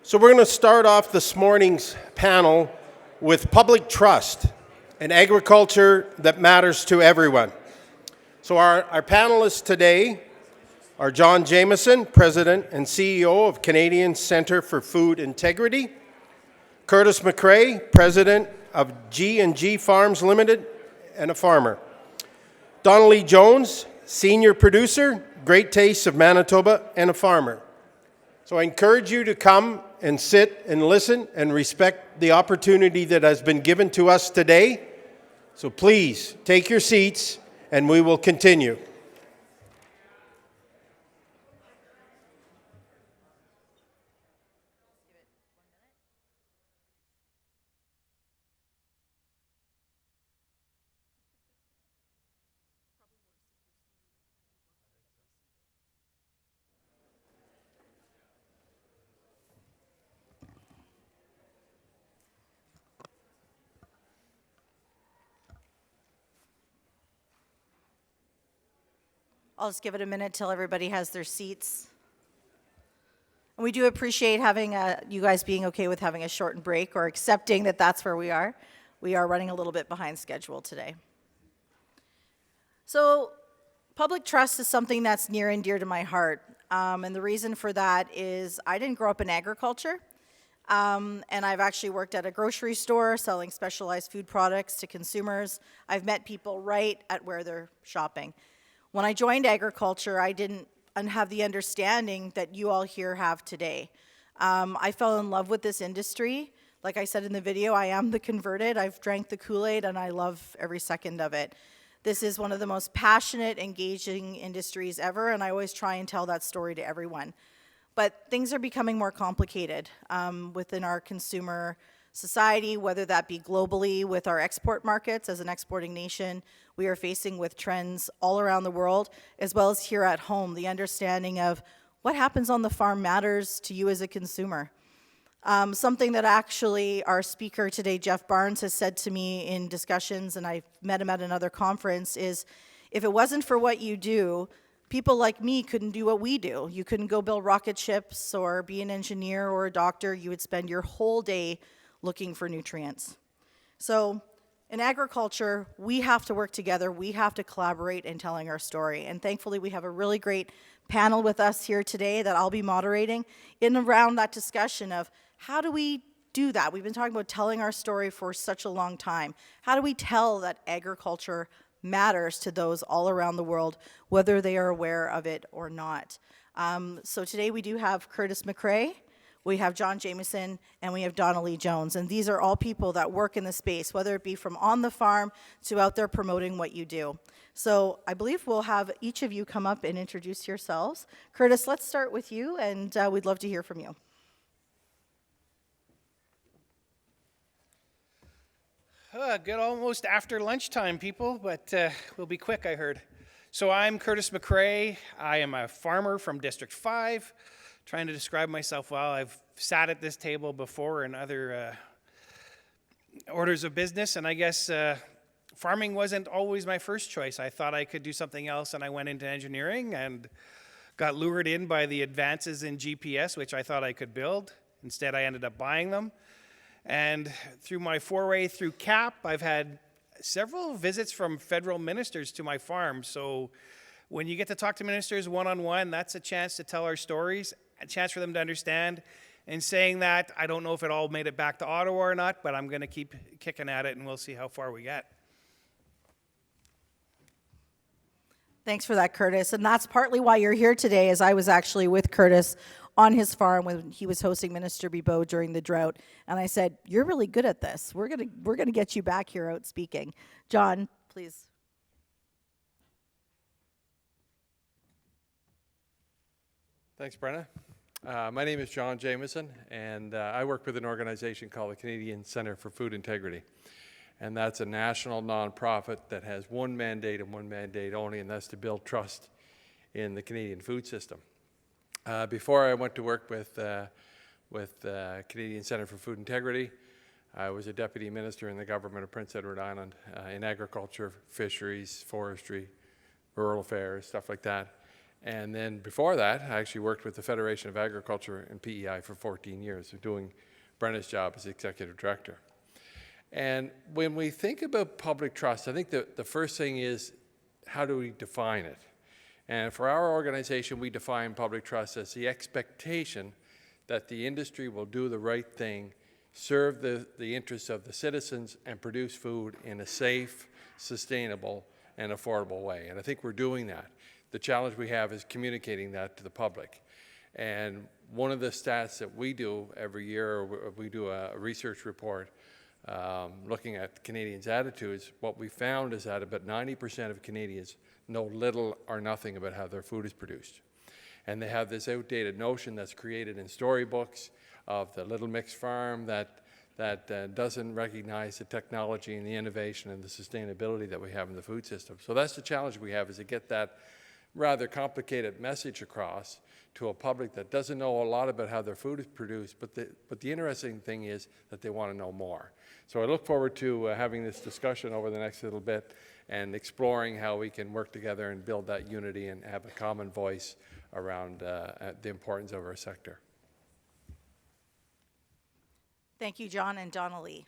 So we're going to start off this morning's panel with public trust and agriculture that matters to everyone. So our panelists today are John Jamieson, President and CEO of Canadian Centre for Food Integrity, Curtis McRae, President of G&G Farms Limited and a farmer, Donnelly Jones, Senior Producer, Great Tastes of Manitoba and a farmer. So I encourage you to come and sit and listen and respect the opportunity that has been given to us today. So please take your seats and we will continue. I'll just give it a minute till everybody has their seats. And we do appreciate having you guys being okay with having a shortened break or accepting that that's where we are. We are running a little bit behind schedule today. So public trust is something that's near and dear to my heart. And the reason for that is I didn't grow up in agriculture. And I've actually worked at a grocery store selling specialized food products to consumers. I've met people right at where they're shopping. When I joined agriculture, I didn't have the understanding that you all here have today. I fell in love with this industry. Like I said in the video, I am the converted. I've drank the Kool-Aid and I love every second of it. This is one of the most passionate, engaging industries ever, and I always try and tell that story to everyone. But things are becoming more complicated within our consumer society, whether that be globally with our export markets as an exporting nation. We are facing with trends all around the world, as well as here at home. The understanding of what happens on the farm matters to you as a consumer. Something that actually our speaker today, Jeff Barnes, has said to me in discussions, and I met him at another conference, is if it wasn't for what you do, people like me couldn't do what we do. You couldn't go build rocket ships or be an engineer or a doctor. You would spend your whole day looking for nutrients. So in agriculture, we have to work together. We have to collaborate in telling our story. And thankfully, we have a really great panel with us here today that I'll be moderating in around that discussion of how do we do that? We've been talking about telling our story for such a long time. How do we tell that agriculture matters to those all around the world, whether they are aware of it or not? So today we do have Curtis McRae, we have John Jamieson, and we have Donnelly Jones. And these are all people that work in the space, whether it be from on the farm to out there promoting what you do. So I believe we'll have each of you come up and introduce yourselves. Curtis, let's start with you, and we'd love to hear from you. Good almost after lunchtime, people, but we'll be quick, I heard. So I'm Curtis McRae. I am a farmer from District 5. Trying to describe myself well. I've sat at this table before in other orders of business, and I guess farming wasn't always my first choice. I thought I could do something else, and I went into engineering and got lured in by the advances in GPS, which I thought I could build. Instead, I ended up buying them. And through my foray through CAP, I've had several visits from federal ministers to my farm. So when you get to talk to ministers one-on-one, that's a chance to tell our stories, a chance for them to understand. And saying that, I don't know if it all made it back to Ottawa or not, but I'm going to keep kicking at it and we'll see how far we get. Thanks for that, Curtis. And that's partly why you're here today, as I was actually with Curtis on his farm when he was hosting Minister Bibeau during the drought. And I said, you're really good at this. We're gonna get you back here out speaking. John, please. Thanks, Brenna. My name is John Jamieson, and I work with an organization called the Canadian Centre for Food Integrity. And that's a national nonprofit that has one mandate and one mandate only, and that's to build trust in the Canadian food system. Before I went to work with Canadian Centre for Food Integrity, I was a deputy minister in the government of Prince Edward Island in agriculture, fisheries, forestry, rural affairs, stuff like that. And then before that, I actually worked with the Federation of Agriculture and PEI for 14 years, doing Brenna's job as executive director. And when we think about public trust, I think the first thing is, how do we define it? And for our organization, we define public trust as the expectation that the industry will do the right thing, serve the interests of the citizens, and produce food in a safe, sustainable, and affordable way. And I think we're doing that. The challenge we have is communicating that to the public. And one of the stats that we do every year, we do a research report looking at Canadians' attitudes. What we found is that about 90% of Canadians know little or nothing about how their food is produced. And they have this outdated notion that's created in storybooks of the little mixed farm that doesn't recognize the technology and the innovation and the sustainability that we have in the food system. So that's the challenge we have, is to get that rather complicated message across to a public that doesn't know a lot about how their food is produced, but the interesting thing is that they want to know more. So I look forward to having this discussion over the next little bit and exploring how we can work together and build that unity and have a common voice around the importance of our sector. Thank you, John and Donnelly.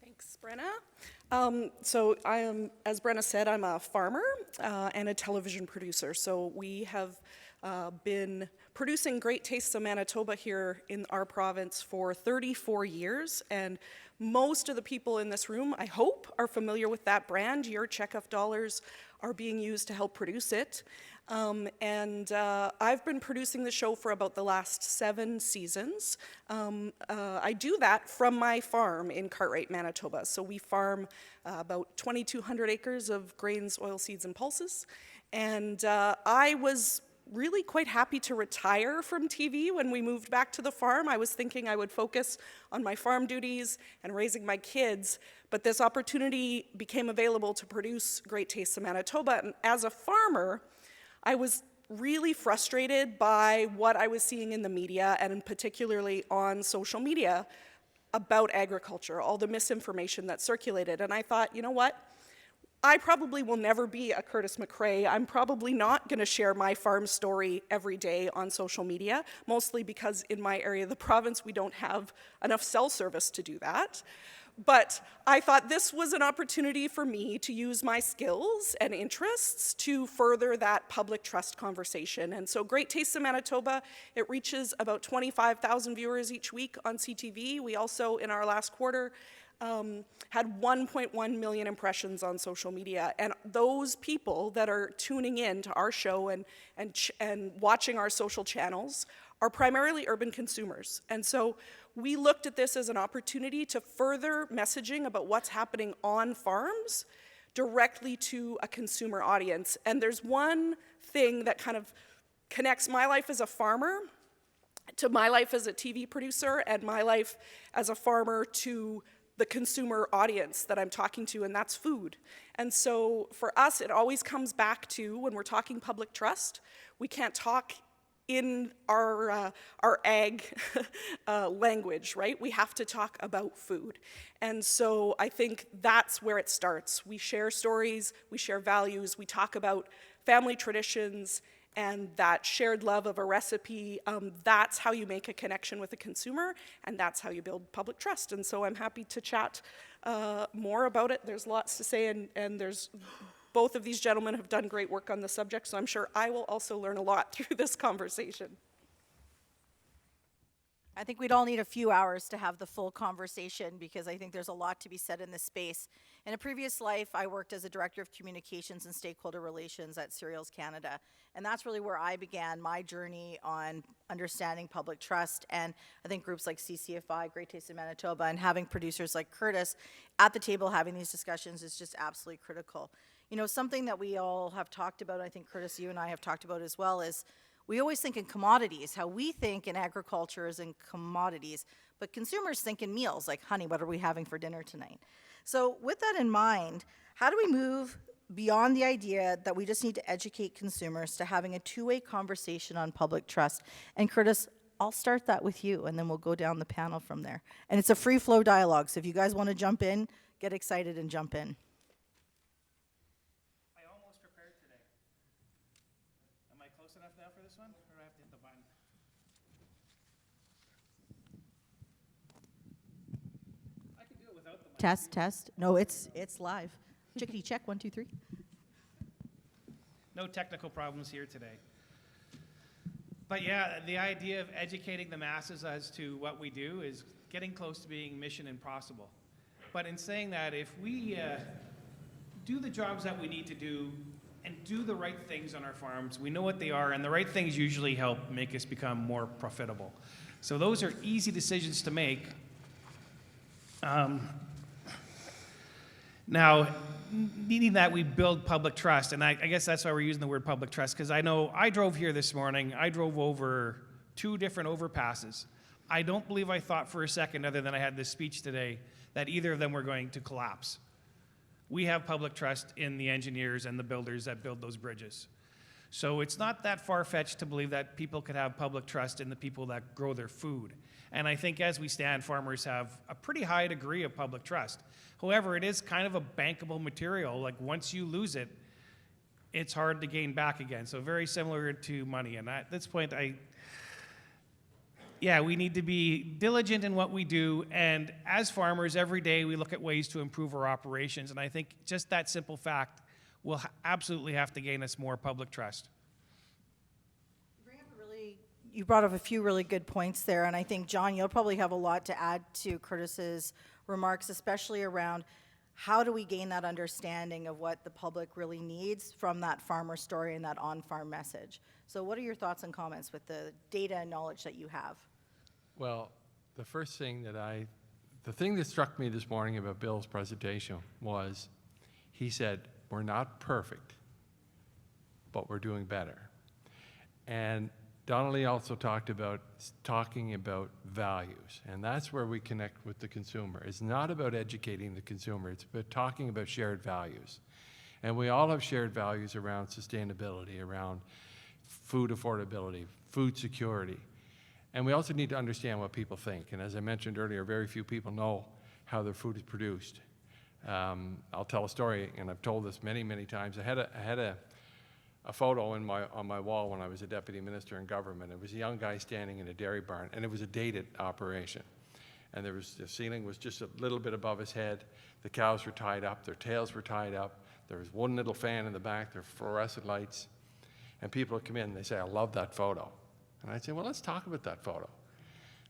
Thanks, Brenna. So I am, as Brenna said, I'm a farmer and a television producer. So we have been producing Great Tastes of Manitoba here in our province for 34 years. And most of the people in this room, I hope, are familiar with that brand. Your checkoff dollars are being used to help produce it. I've been producing the show for about the last 7 seasons. I do that from my farm in Cartwright, Manitoba. So we farm about 2,200 acres of grains, oilseeds, and pulses. And I was really quite happy to retire from TV when we moved back to the farm. I was thinking I would focus on my farm duties and raising my kids, but this opportunity became available to produce Great Tastes of Manitoba. And as a farmer, I was really frustrated by what I was seeing in the media, and particularly on social media, about agriculture, all the misinformation that circulated. And I thought, you know what? I probably will never be a Curtis McRae. I'm probably not going to share my farm story every day on social media, mostly because in my area of the province, we don't have enough cell service to do that. But I thought this was an opportunity for me to use my skills and interests to further that public trust conversation. And so Great Tastes of Manitoba, it reaches about 25,000 viewers each week on CTV. We also, in our last quarter, had 1.1 million impressions on social media. And those people that are tuning in to our show and watching our social channels are primarily urban consumers. And so we looked at this as an opportunity to further messaging about what's happening on farms directly to a consumer audience. And there's one thing that kind of connects my life as a farmer to my life as a TV producer and my life as a farmer to the consumer audience that I'm talking to, and that's food. And so for us, it always comes back to, when we're talking public trust, we can't talk in our ag language, right? We have to talk about food. And so I think that's where it starts. We share stories, we share values, we talk about family traditions, and that shared love of a recipe. That's how you make a connection with a consumer, and that's how you build public trust. And so I'm happy to chat more about it. There's lots to say, and there's both of these gentlemen have done great work on the subject, so I'm sure I will also learn a lot through this conversation. I think we'd all need a few hours to have the full conversation, because I think there's a lot to be said in this space. In a previous life, I worked as a director of communications and stakeholder relations at Cereals Canada, and that's really where I began my journey on understanding public trust. And I think groups like CCFI, Great Taste of Manitoba, and having producers like Curtis at the table having these discussions is just absolutely critical. You know, something that we all have talked about, I think Curtis, you and I have talked about as well, is we always think in commodities. How we think in agriculture is in commodities, but consumers think in meals, like, honey, what are we having for dinner tonight? So with that in mind, how do we move beyond the idea that we just need to educate consumers to having a two-way conversation on public trust? And Curtis, I'll start that with you, and then we'll go down the panel from there. And it's a free-flow dialogue, so if you guys want to jump in, get excited and jump in. I close enough now for this one, or do I have to hit the button? I can do it without the mic. Test. No, it's live. Chickadee check, 1, 2, 3. No technical problems here today. But yeah, the idea of educating the masses as to what we do is getting close to being mission impossible. But in saying that, if we do the jobs that we need to do and do the right things on our farms, we know what they are, and the right things usually help make us become more profitable. So those are easy decisions to make. Now, needing that, we build public trust, and I guess that's why we're using the word public trust, because I know I drove here this morning, I drove over 2 different overpasses. I don't believe I thought for a second, other than I had this speech today, that either of them were going to collapse. We have public trust in the engineers and the builders that build those bridges. So it's not that far-fetched to believe that people could have public trust in the people that grow their food. And I think as we stand, farmers have a pretty high degree of public trust. However, it is kind of a bankable material. Like once you lose it, it's hard to gain back again. So very similar to money. And at this point, we need to be diligent in what we do. And as farmers, every day we look at ways to improve our operations. And I think just that simple fact will absolutely have to gain us more public trust. You brought up a few really good points there, and I think, John, you'll probably have a lot to add to Curtis's remarks, especially around how do we gain that understanding of what the public really needs from that farmer story and that on-farm message. So what are your thoughts and comments with the data and knowledge that you have? Well, the thing that struck me this morning about Bill's presentation was he said, we're not perfect, but we're doing better. And Donnelly also talking about values, and that's where we connect with the consumer. It's not about educating the consumer, it's about talking about shared values. And we all have shared values around sustainability, around food affordability, food security. And we also need to understand what people think. And as I mentioned earlier, very few people know how their food is produced. I'll tell a story, and I've told this many, many times. I had a photo on my wall when I was a deputy minister in government. It was a young guy standing in a dairy barn, and it was a dated operation. And the ceiling was just a little bit above his head. The cows were tied up, their tails were tied up. There was one little fan in the back, there were fluorescent lights. And people would come in and they say, I love that photo. And I'd say, well, let's talk about that photo.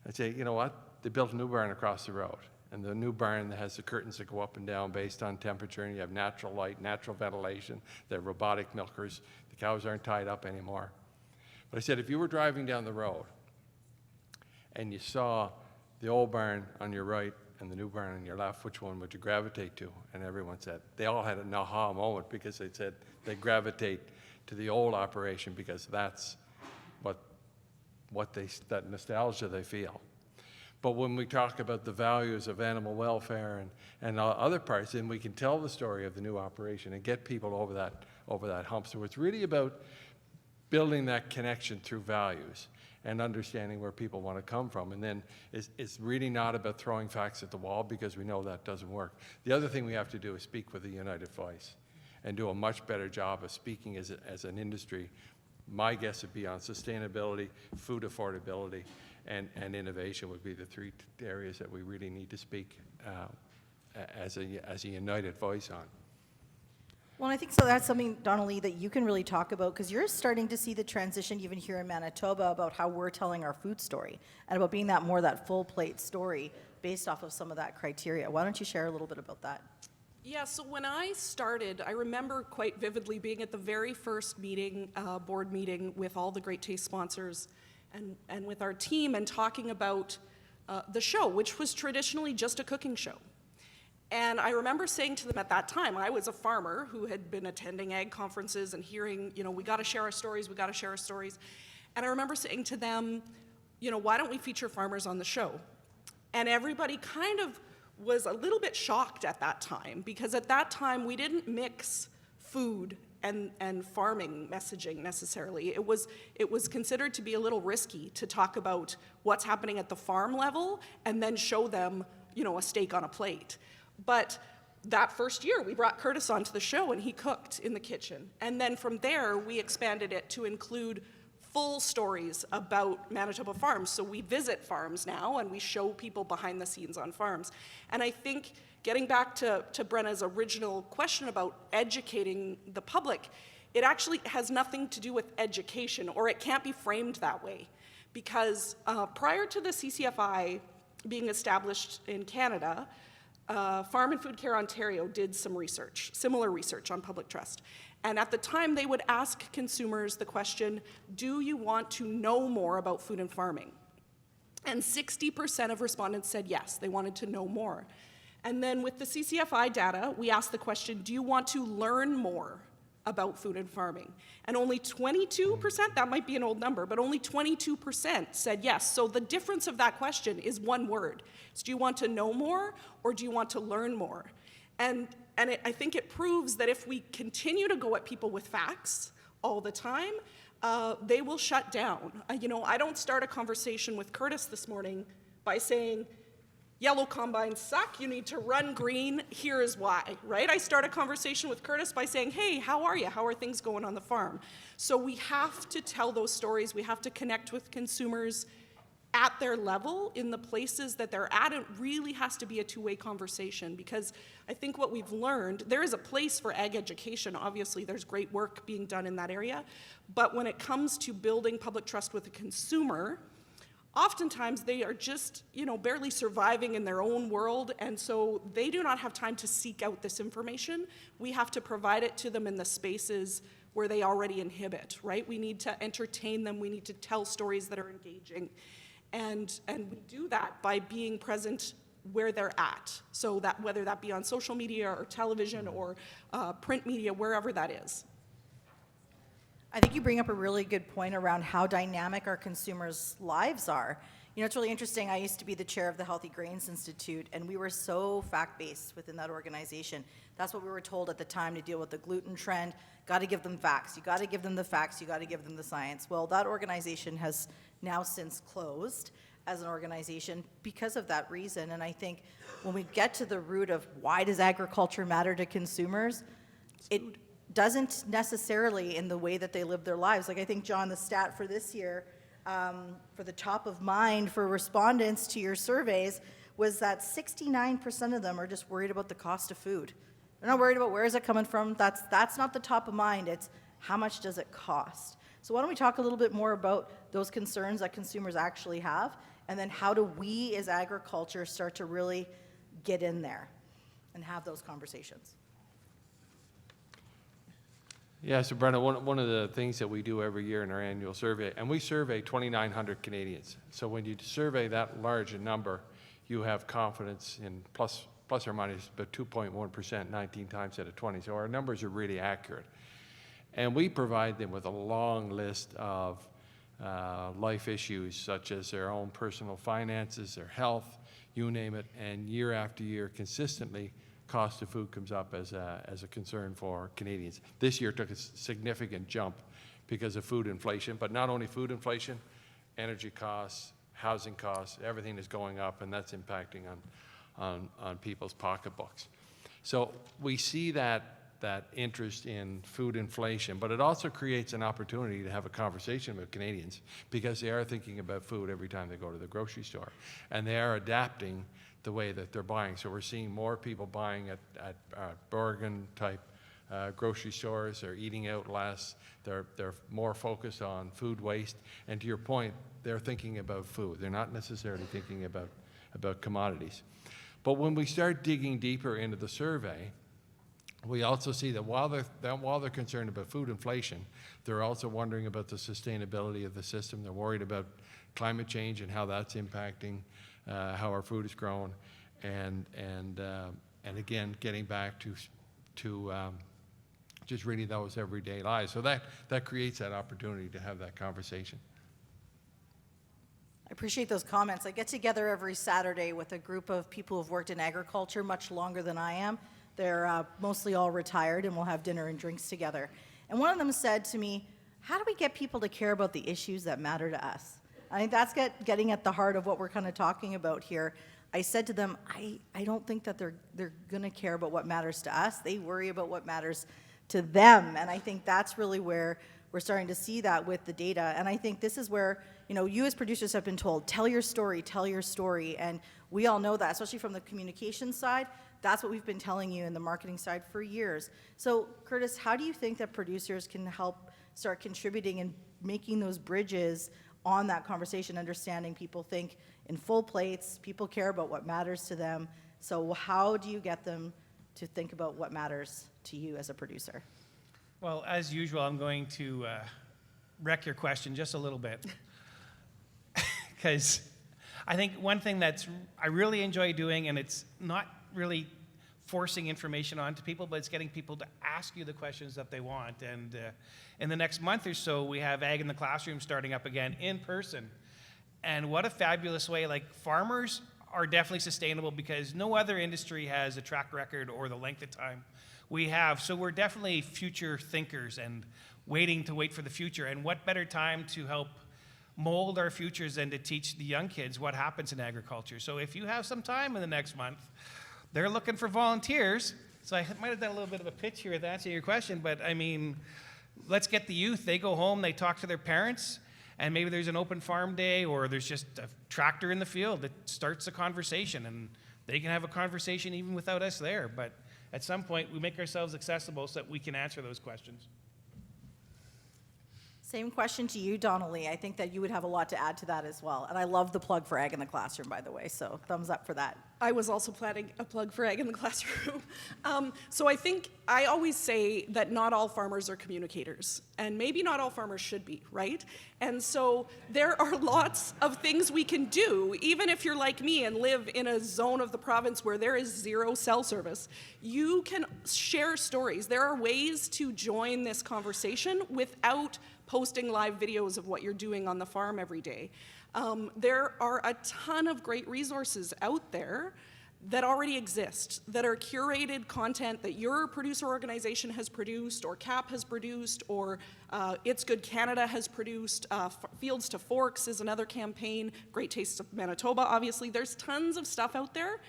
I'd say, you know what? They built a new barn across the road. And the new barn that has the curtains that go up and down based on temperature, and you have natural light, natural ventilation. They're robotic milkers. The cows aren't tied up anymore. But I said, if you were driving down the road and you saw the old barn on your right and the new barn on your left, which one would you gravitate to? And everyone said, they all had an aha moment because they said they gravitate to the old operation because that's that nostalgia they feel. But when we talk about the values of animal welfare and other parts, then we can tell the story of the new operation and get people over that hump. So it's really about building that connection through values and understanding where people want to come from. And then it's really not about throwing facts at the wall because we know that doesn't work. The other thing we have to do is speak with a united voice and do a much better job of speaking as an industry. My guess would be on sustainability, food affordability, and innovation would be the 3 areas that we really need to speak as a united voice on. Well, I think so that's something, Donnelly, that you can really talk about because you're starting to see the transition even here in Manitoba about how we're telling our food story and about being that full plate story based off of some of that criteria. Why don't you share a little bit about that? Yeah, so when I started, I remember quite vividly being at the very first meeting, board meeting with all the Great Taste sponsors and with our team and talking about the show, which was traditionally just a cooking show. And I remember saying to them at that time, I was a farmer who had been attending ag conferences and hearing, we got to share our stories, we got to share our stories. And I remember saying to them, why don't we feature farmers on the show? And everybody kind of was a little bit shocked at that time because at that time we didn't mix food and farming messaging necessarily. It was considered to be a little risky to talk about what's happening at the farm level and then show them, a steak on a plate. But that first year, we brought Curtis onto the show and he cooked in the kitchen. And then from there, we expanded it to include full stories about Manitoba farms. So we visit farms now and we show people behind the scenes on farms. And I think getting back to Brenna's original question about educating the public, it actually has nothing to do with education, or it can't be framed that way. Because prior to the CCFI being established in Canada, Farm and Food Care Ontario did some research, similar research on public trust. And at the time, they would ask consumers the question, do you want to know more about food and farming? And 60% of respondents said yes, they wanted to know more. And then with the CCFI data, we asked the question, do you want to learn more about food and farming? And only 22%, that might be an old number, but only 22% said yes. So the difference of that question is one word. It's, do you want to know more or do you want to learn more? And I think it proves that if we continue to go at people with facts all the time, they will shut down. I don't start a conversation with Curtis this morning by saying, yellow combines suck, you need to run green, here is why, right? I start a conversation with Curtis by saying, hey, how are you? How are things going on the farm? So we have to tell those stories. We have to connect with consumers at their level in the places that they're at. It really has to be a two-way conversation, because I think what we've learned, there is a place for ag education. Obviously, there's great work being done in that area. But when it comes to building public trust with the consumer, oftentimes they are just, barely surviving in their own world, and so they do not have time to seek out this information. We have to provide it to them in the spaces where they already inhibit, right? We need to entertain them. We need to tell stories that are engaging. And we do that by being present where they're at. So that whether that be on social media or television or print media, wherever that is. I think you bring up a really good point around how dynamic our consumers' lives are. It's really interesting. I used to be the chair of the Healthy Grains Institute, and we were so fact-based within that organization. That's what we were told at the time to deal with the gluten trend. Got to give them facts. You got to give them the facts. You got to give them the science. Well, that organization has now since closed as an organization because of that reason. And I think when we get to the root of why does agriculture matter to consumers, it doesn't necessarily in the way that they live their lives. Like I think, John, the stat for this year, for the top of mind for respondents to your surveys was that 69% of them are just worried about the cost of food. They're not worried about where is it coming from. That's not the top of mind. It's how much does it cost. So why don't we talk a little bit more about those concerns that consumers actually have, and then how do we as agriculture start to really get in there and have those conversations? Yeah, so Brenda, one of the things that we do every year in our annual survey, and we survey 2,900 Canadians. So when you survey that large a number, you have confidence in plus or minus about 2.1%, 19 times out of 20. So our numbers are really accurate. And we provide them with a long list of life issues, such as their own personal finances, their health, you name it, and year after year, consistently, cost of food comes up as a concern for Canadians. This year took a significant jump because of food inflation, but not only food inflation, energy costs, housing costs, everything is going up, and that's impacting on people's pocketbooks. So we see that interest in food inflation, but it also creates an opportunity to have a conversation with Canadians, because they are thinking about food every time they go to the grocery store, and they are adapting the way that they're buying. So we're seeing more people buying at bargain-type grocery stores. They're eating out less. They're more focused on food waste. And to your point, they're thinking about food. They're not necessarily thinking about commodities. But when we start digging deeper into the survey, we also see that while they're concerned about food inflation, they're also wondering about the sustainability of the system. They're worried about climate change and how that's impacting how our food is grown, and again, getting back to just really those everyday lives. So that creates that opportunity to have that conversation. I appreciate those comments. I get together every Saturday with a group of people who've worked in agriculture much longer than I am. They're mostly all retired, and we'll have dinner and drinks together. And one of them said to me, how do we get people to care about the issues that matter to us? I think that's getting at the heart of what we're kind of talking about here. I said to them, I don't think that they're going to care about what matters to us. They worry about what matters to them. And I think that's really where we're starting to see that with the data. And I think this is where, you as producers have been told, tell your story. And we all know that, especially from the communication side. That's what we've been telling you in the marketing side for years. So, Curtis, how do you think that producers can help start contributing and making those bridges on that conversation, understanding people think in full plates, people care about what matters to them. So how do you get them to think about what matters to you as a producer? Well, as usual, I'm going to wreck your question just a little bit. Because I think one thing I really enjoy doing, and it's not really forcing information onto people, but it's getting people to ask you the questions that they want. And in the next month or so, we have Ag in the Classroom starting up again in person. And what a fabulous way. Like, farmers are definitely sustainable because no other industry has a track record or the length of time we have. So we're definitely future thinkers and wait for the future. And what better time to help mold our futures than to teach the young kids what happens in agriculture. So if you have some time in the next month, they're looking for volunteers. So I might have done a little bit of a pitch here to answer your question, but I mean, let's get the youth. They go home, they talk to their parents, and maybe there's an open farm day or there's just a tractor in the field that starts a conversation, and they can have a conversation even without us there. But at some point, we make ourselves accessible so that we can answer those questions. Same question to you, Donnelly. I think that you would have a lot to add to that as well. And I love the plug for Ag in the Classroom, by the way, so thumbs up for that. I was also planning a plug for Ag in the Classroom. So I think I always say that not all farmers are communicators, and maybe not all farmers should be, right? And so there are lots of things we can do, even if you're like me and live in a zone of the province where there is zero cell service. You can share stories. There are ways to join this conversation without posting live videos of what you're doing on the farm every day. There are a ton of great resources out there that already exist, that are curated content that your producer organization has produced, or CAP has produced, or It's Good Canada has produced. Fields to Forks is another campaign. Great Taste of Manitoba, obviously. There's tons of stuff out there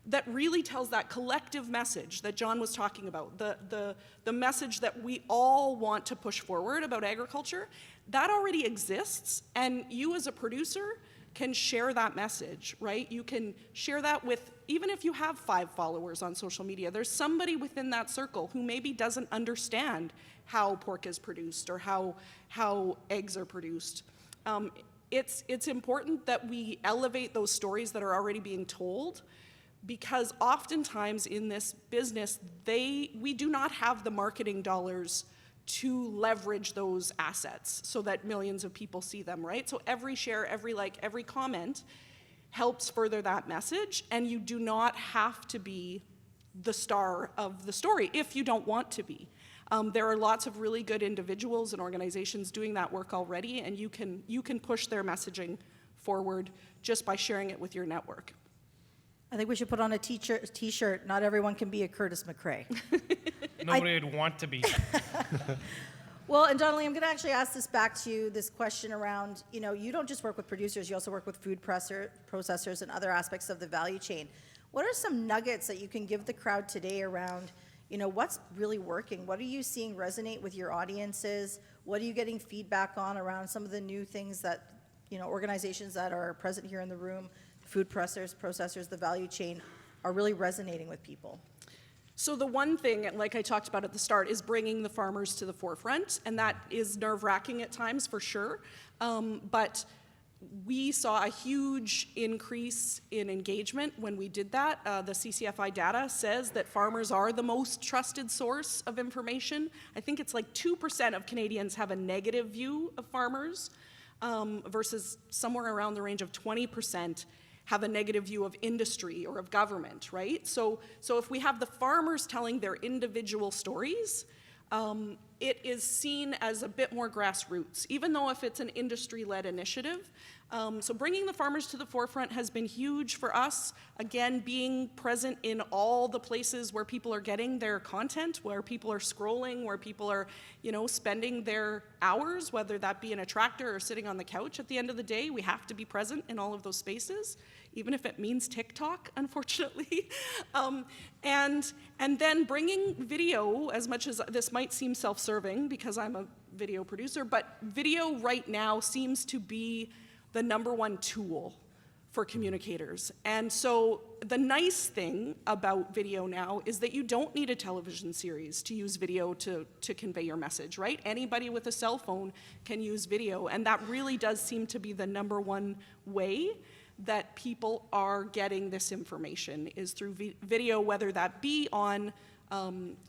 that really tells that collective message that John was talking about, the message that we all want to push forward about agriculture. That already exists, and you as a producer can share that message, right? You can share that with, even if you have 5 followers on social media, there's somebody within that circle who maybe doesn't understand how pork is produced or how eggs are produced. It's important that we elevate those stories that are already being told, because oftentimes in this business, we do not have the marketing dollars to leverage those assets so that millions of people see them, right? So every share, every like, every comment helps further that message, and you do not have to be the star of the story if you don't want to be. There are lots of really good individuals and organizations doing that work already, and you can push their messaging forward just by sharing it with your network. I think we should put on a t-shirt, not everyone can be a Curtis McRae. Nobody would want to be. Well, and Donnelly, I'm going to actually ask this back to you, this question around, you don't just work with producers, you also work with food processors and other aspects of the value chain. What are some nuggets that you can give the crowd today around, what's really working? What are you seeing resonate with your audiences? What are you getting feedback on around some of the new things that, organizations that are present here in the room, food processors, the value chain, are really resonating with people? So the one thing, like I talked about at the start, is bringing the farmers to the forefront, and that is nerve-wracking at times for sure. But we saw a huge increase in engagement when we did that. The CCFI data says that farmers are the most trusted source of information. I think it's like 2% of Canadians have a negative view of farmers, versus somewhere around the range of 20% have a negative view of industry or of government, right? So if we have the farmers telling their individual stories, it is seen as a bit more grassroots, even though if it's an industry-led initiative. So bringing the farmers to the forefront has been huge for us. Again, being present in all the places where people are getting their content, where people are scrolling, where people are, spending their hours, whether that be in a tractor or sitting on the couch at the end of the day. We have to be present in all of those spaces, even if it means TikTok, unfortunately. And then bringing video, as much as this might seem self-serving because I'm a video producer, but video right now seems to be the #1 tool for communicators. And so the nice thing about video now is that you don't need a television series to use video to convey your message, right? Anybody with a cell phone can use video, and that really does seem to be the #1 way that people are getting this information is through video, whether that be on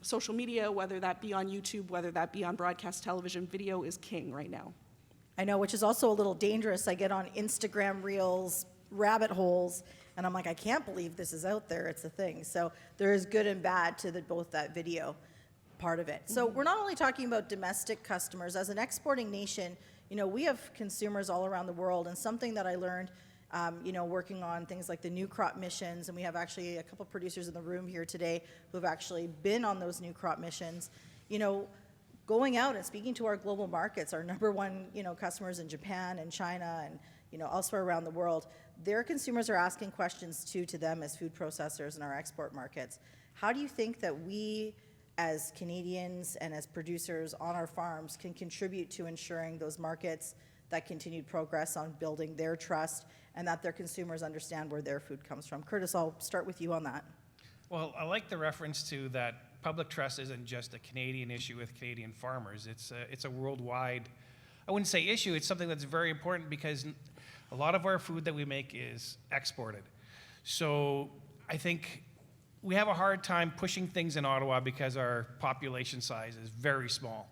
social media, whether that be on YouTube, whether that be on broadcast television. Video is king right now. I know, which is also a little dangerous. I get on Instagram Reels, rabbit holes, and I'm like, I can't believe this is out there. It's a thing. So there is good and bad to both that video part of it. So we're not only talking about domestic customers. As an exporting nation, we have consumers all around the world, and something that I learned working on things like the new crop missions, and we have actually a couple producers in the room here today who have actually been on those new crop missions. Going out and speaking to our global markets, our #1, customers in Japan and China and, elsewhere around the world, their consumers are asking questions to them as food processors in our export markets. How do you think that we, as Canadians and as producers on our farms, can contribute to ensuring those markets that continued progress on building their trust and that their consumers understand where their food comes from? Curtis, I'll start with you on that. Well, I like the reference to that public trust isn't just a Canadian issue with Canadian farmers. It's a worldwide, I wouldn't say issue, it's something that's very important because a lot of our food that we make is exported. So I think we have a hard time pushing things in Ottawa because our population size is very small.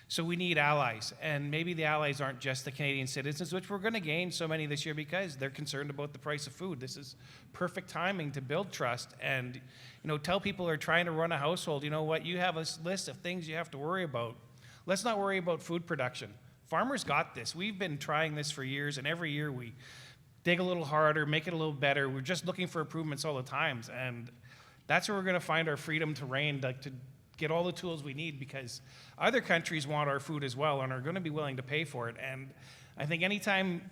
So we need allies, and maybe the allies aren't just the Canadian citizens, which we're going to gain so many this year because they're concerned about the price of food. This is perfect timing to build trust and, tell people who are trying to run a household, you have a list of things you have to worry about. Let's not worry about food production. Farmers got this. We've been trying this for years, and every year we dig a little harder, make it a little better. We're just looking for improvements all the time, and that's where we're going to find our freedom to reign, to get all the tools we need, because other countries want our food as well and are going to be willing to pay for it. And I think anytime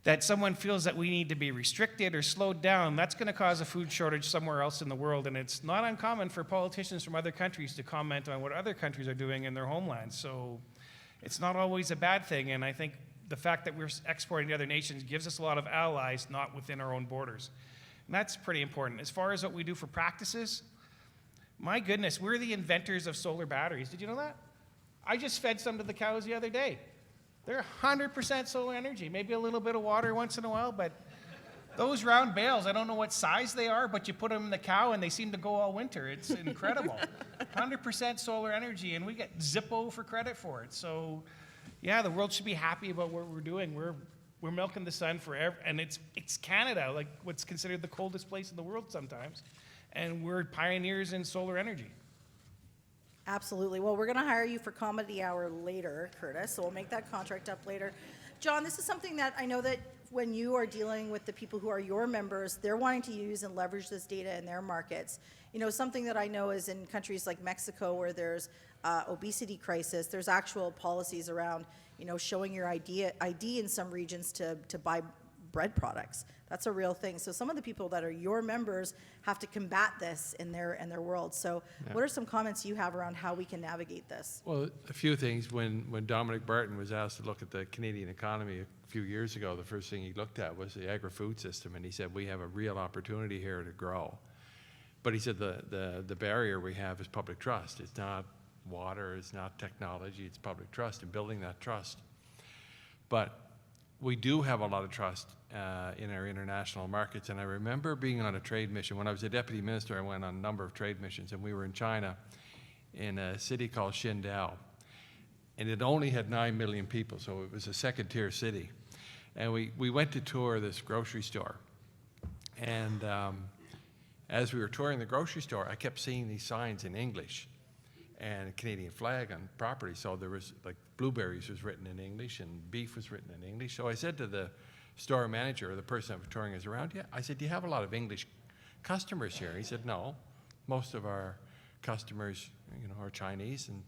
that someone feels that we need to be restricted or slowed down, that's going to cause a food shortage somewhere else in the world. And it's not uncommon for politicians from other countries to comment on what other countries are doing in their homelands. So it's not always a bad thing. And I think the fact that we're exporting to other nations gives us a lot of allies, not within our own borders. And that's pretty important. As far as what we do for practices, my goodness, we're the inventors of solar batteries. Did you know that? I just fed some to the cows the other day. They're 100% solar energy, maybe a little bit of water once in a while, but those round bales, I don't know what size they are, but you put them in the cow and they seem to go all winter. It's incredible. 100% solar energy, and we get Zippo for credit for it. So, yeah, the world should be happy about what we're doing. We're milking the sun forever, and it's Canada, like what's considered the coldest place in the world sometimes. And we're pioneers in solar energy. Absolutely. Well, we're going to hire you for Comedy Hour later, Curtis, so we'll make that contract up later. John, this is something that I know that when you are dealing with the people who are your members, they're wanting to use and leverage this data in their markets. Something that I know is in countries like Mexico where there's obesity crisis, there's actual policies around, showing your ID in some regions to buy bread products. That's a real thing. So some of the people that are your members have to combat this in their world. So what are some comments you have around how we can navigate this? Well, a few things. When Dominic Barton was asked to look at the Canadian economy a few years ago, the first thing he looked at was the agri-food system, and he said, we have a real opportunity here to grow. But he said the barrier we have is public trust. It's not water, it's not technology, it's public trust and building that trust. But we do have a lot of trust in our international markets. And I remember being on a trade mission. When I was a deputy minister, I went on a number of trade missions, and we were in China in a city called Qingdao. And it only had 9 million people, so it was a second-tier city. And we went to tour this grocery store. And as we were touring the grocery store, I kept seeing these signs in English. and a Canadian flag on property. So there was, like, blueberries was written in English and beef was written in English. So I said to the store manager, or the person that was touring us around, yeah, I said, do you have a lot of English customers here? He said, no, most of our customers, are Chinese and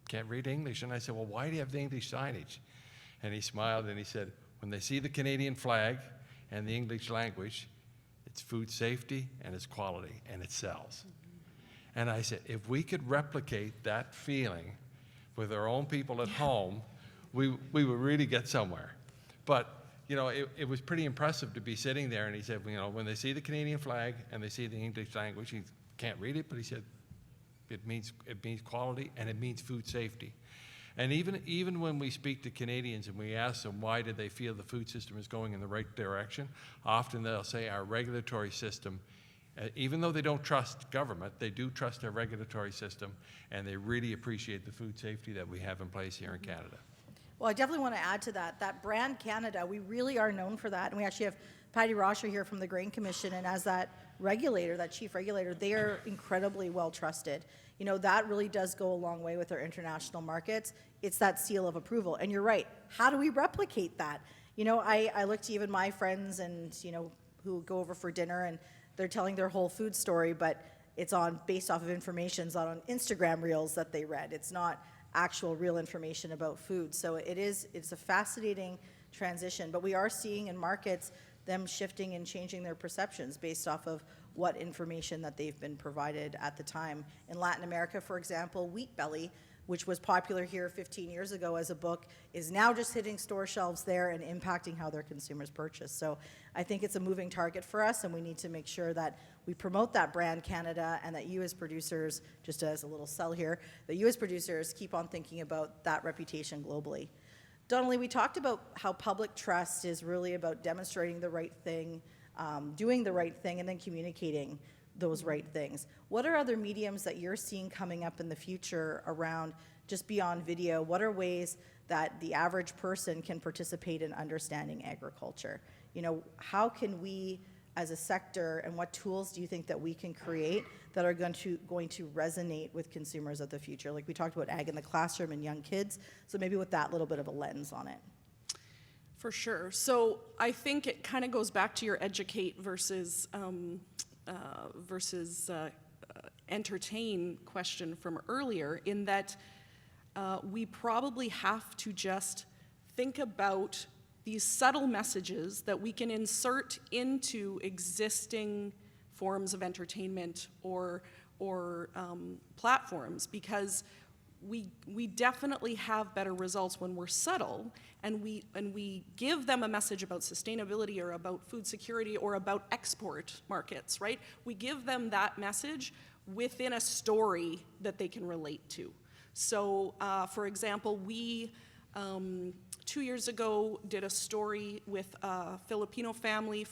can't read English. And I said, well, why do you have the English signage? And he smiled and he said, when they see the Canadian flag and the English language, it's food safety and it's quality and it sells. And I said, if we could replicate that feeling with our own people at home, we would really get somewhere. But it was pretty impressive to be sitting there, and he said, when they see the Canadian flag and they see the English language, he can't read it, but he said, it means quality and it means food safety. And even when we speak to Canadians and we ask them why do they feel the food system is going in the right direction, often they'll say our regulatory system, even though they don't trust government, they do trust our regulatory system, and they really appreciate the food safety that we have in place here in Canada. Well, I definitely want to add to that brand Canada, we really are known for that. And we actually have Patty Rosher here from the Grain Commission, and as that regulator, that chief regulator, they are incredibly well trusted. That really does go a long way with our international markets. It's that seal of approval. And you're right, how do we replicate that? I look to even my friends and, who go over for dinner and they're telling their whole food story, but it's based off of information, it's not on Instagram reels that they read. It's not actual real information about food. So it's a fascinating transition, but we are seeing in markets them shifting and changing their perceptions based off of what information that they've been provided at the time. In Latin America, for example, Wheat Belly, which was popular here 15 years ago as a book, is now just hitting store shelves there and impacting how their consumers purchase. So I think it's a moving target for us, and we need to make sure that we promote that brand Canada, and that you as producers, just as a little sell here, that you as producers keep on thinking about that reputation globally. Donnelly, we talked about how public trust is really about demonstrating the right thing, doing the right thing, and then communicating those right things. What are other mediums that you're seeing coming up in the future around just beyond video? What are ways that the average person can participate in understanding agriculture? How can we as a sector, and what tools do you think that we can create that are going to resonate with consumers of the future? Like we talked about ag in the classroom and young kids, so maybe with that little bit of a lens on it. For sure. So I think it kind of goes back to your educate versus entertain question from earlier, in that we probably have to just think about these subtle messages that we can insert into existing forms of entertainment or platforms, because we definitely have better results when we're subtle and we give them a message about sustainability or about food security or about export markets, right? We give them that message within a story that they can relate to. So, for example, we 2 years ago did a story with a Filipino family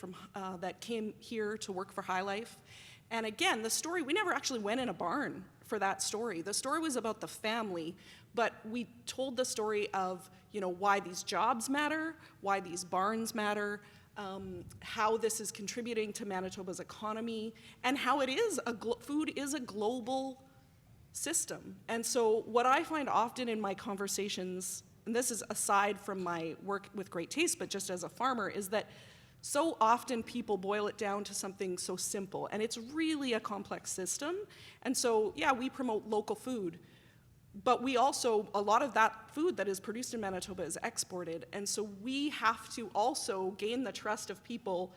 that came here to work for High Life. And again, the story, we never actually went in a barn for that story. The story was about the family, but we told the story of, why these jobs matter, why these barns matter, how this is contributing to Manitoba's economy, and how it is food is a global system. And so what I find often in my conversations, and this is aside from my work with Great Taste, but just as a farmer, is that so often people boil it down to something so simple, and it's really a complex system. And so, yeah, we promote local food, but we also, a lot of that food that is produced in Manitoba is exported, and so we have to also gain the trust of people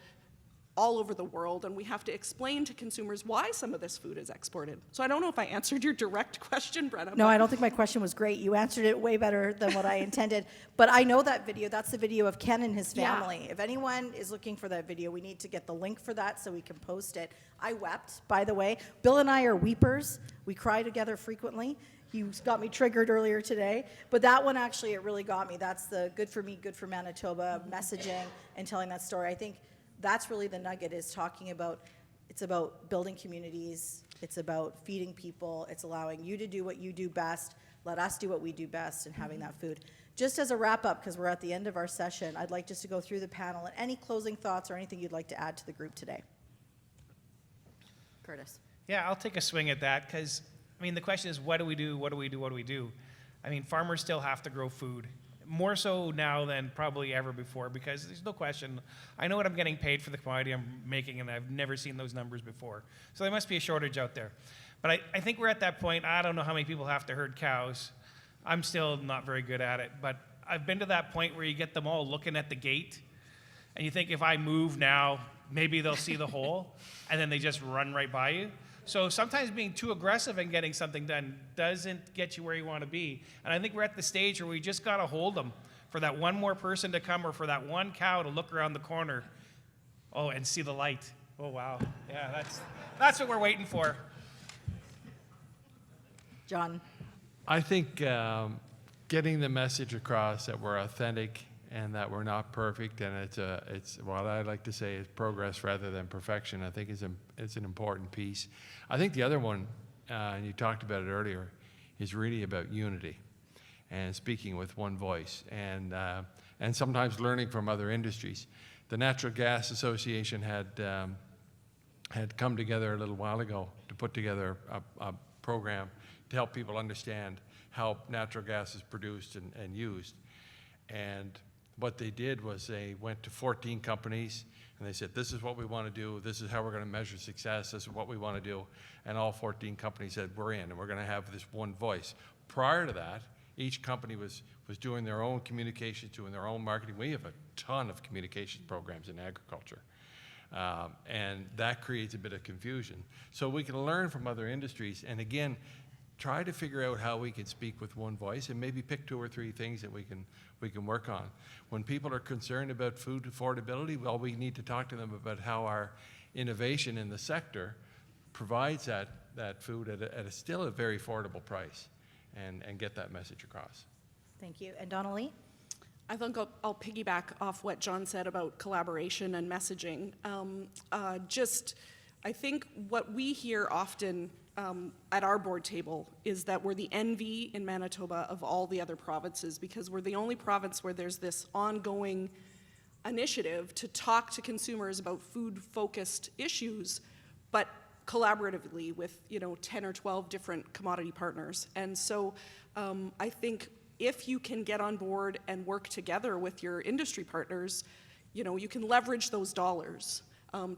all over the world, and we have to explain to consumers why some of this food is exported. So I don't know if I answered your direct question, Brenna. No, I don't think my question was great. You answered it way better than what I intended. But I know that video. That's the video of Ken and his family. Yeah. If anyone is looking for that video, we need to get the link for that so we can post it. I wept, by the way. Bill and I are weepers. We cry together frequently. He got me triggered earlier today. But that one, actually, it really got me. That's the good for me, good for Manitoba messaging and telling that story. I think that's really the nugget, is talking about, it's about building communities, it's about feeding people, it's allowing you to do what you do best, let us do what we do best, and having that food. Just as a wrap up, because we're at the end of our session, I'd like just to go through the panel and any closing thoughts or anything you'd like to add to the group today. Curtis. Yeah, I'll take a swing at that, because I mean, the question is, what do we do? What do we do? What do we do? I mean, farmers still have to grow food, more so now than probably ever before, because there's no question. I know what I'm getting paid for the commodity I'm making, and I've never seen those numbers before. So there must be a shortage out there. But I think we're at that point. I don't know how many people have to herd cows. I'm still not very good at it, but I've been to that point where you get them all looking at the gate, and you think if I move now, maybe they'll see the hole, and then they just run right by you. So sometimes being too aggressive and getting something done doesn't get you where you want to be. And I think we're at the stage where we just got to hold them for that one more person to come or for that one cow to look around the corner. Oh, and see the light. Oh, wow. Yeah, that's what we're waiting for. John. I think getting the message across that we're authentic and that we're not perfect, and it's what I like to say is progress rather than perfection, I think is an important piece. I think the other one, and you talked about it earlier, is really about unity and speaking with one voice, and sometimes learning from other industries. The Natural Gas Association had come together a little while ago to put together a program to help people understand how natural gas is produced and used. And what they did was they went to 14 companies and they said, this is what we want to do, this is how we're going to measure success, this is what we want to do. And all 14 companies said, we're in, and we're going to have this one voice. Prior to that, each company was doing their own communications, doing their own marketing. We have a ton of communications programs in agriculture. And that creates a bit of confusion. So we can learn from other industries, and again, try to figure out how we can speak with one voice and maybe pick 2 or 3 things that we can work on. When people are concerned about food affordability, well, we need to talk to them about how our innovation in the sector provides that food at a still a very affordable price, and get that message across. Thank you. And Donnelly? I think I'll piggyback off what John said about collaboration and messaging. I think what we hear often at our board table is that we're the envy in Manitoba of all the other provinces, because we're the only province where there's this ongoing initiative to talk to consumers about food-focused issues, but collaboratively with 10 or 12 different commodity partners. And so I think if you can get on board and work together with your industry partners, you can leverage those dollars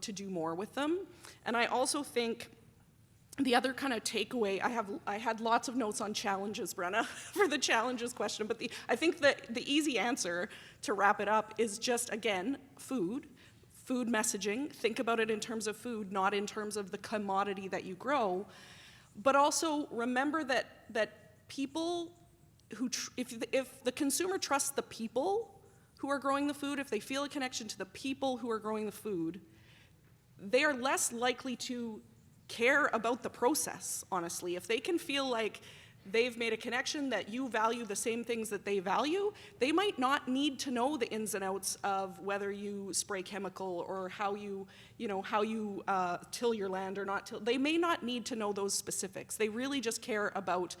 to do more with them. And I also think the other kind of takeaway, I had lots of notes on challenges, Brenna, for the challenges question, but I think that the easy answer to wrap it up is just, again, food messaging. Think about it in terms of food, not in terms of the commodity that you grow, but also remember that people if the consumer trusts the people who are growing the food, if they feel a connection to the people who are growing the food, they are less likely to care about the process, honestly. If they can feel like they've made a connection, that you value the same things that they value, they might not need to know the ins and outs of whether you spray chemical or how you till your land or not till. They may not need to know those specifics. They really just care about,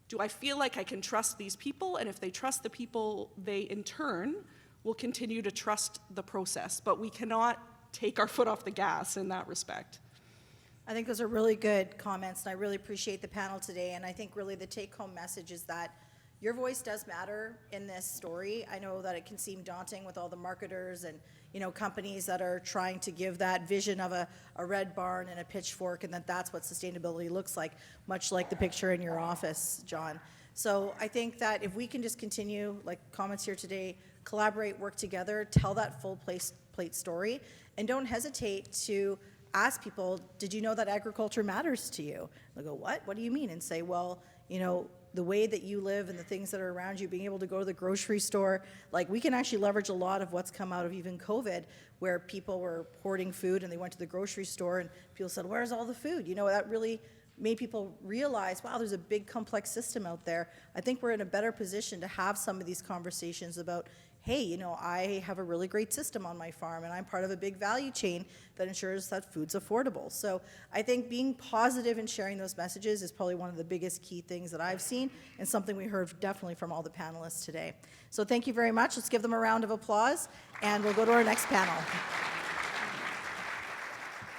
do I feel like I can trust these people? And if they trust the people, they in turn will continue to trust the process. But we cannot take our foot off the gas in that respect. I think those are really good comments, and I really appreciate the panel today. And I think really the take-home message is that your voice does matter in this story. I know that it can seem daunting with all the marketers and companies that are trying to give that vision of a red barn and a pitchfork, and that's what sustainability looks like, much like the picture in your office, John. So I think that if we can just continue, like comments here today, collaborate, work together, tell that full plate story, and don't hesitate to ask people, did you know that agriculture matters to you? They'll go, what? What do you mean? And say, well, the way that you live and the things that are around you, being able to go to the grocery store, like we can actually leverage a lot of what's come out of even COVID, where people were hoarding food and they went to the grocery store and people said, where's all the food? That really made people realize, wow, there's a big complex system out there. I think we're in a better position to have some of these conversations about, hey, I have a really great system on my farm and I'm part of a big value chain that ensures that food's affordable. So I think being positive and sharing those messages is probably one of the biggest key things that I've seen, and something we heard definitely from all the panelists today. So thank you very much. Let's give them a round of applause, and we'll go to our next panel.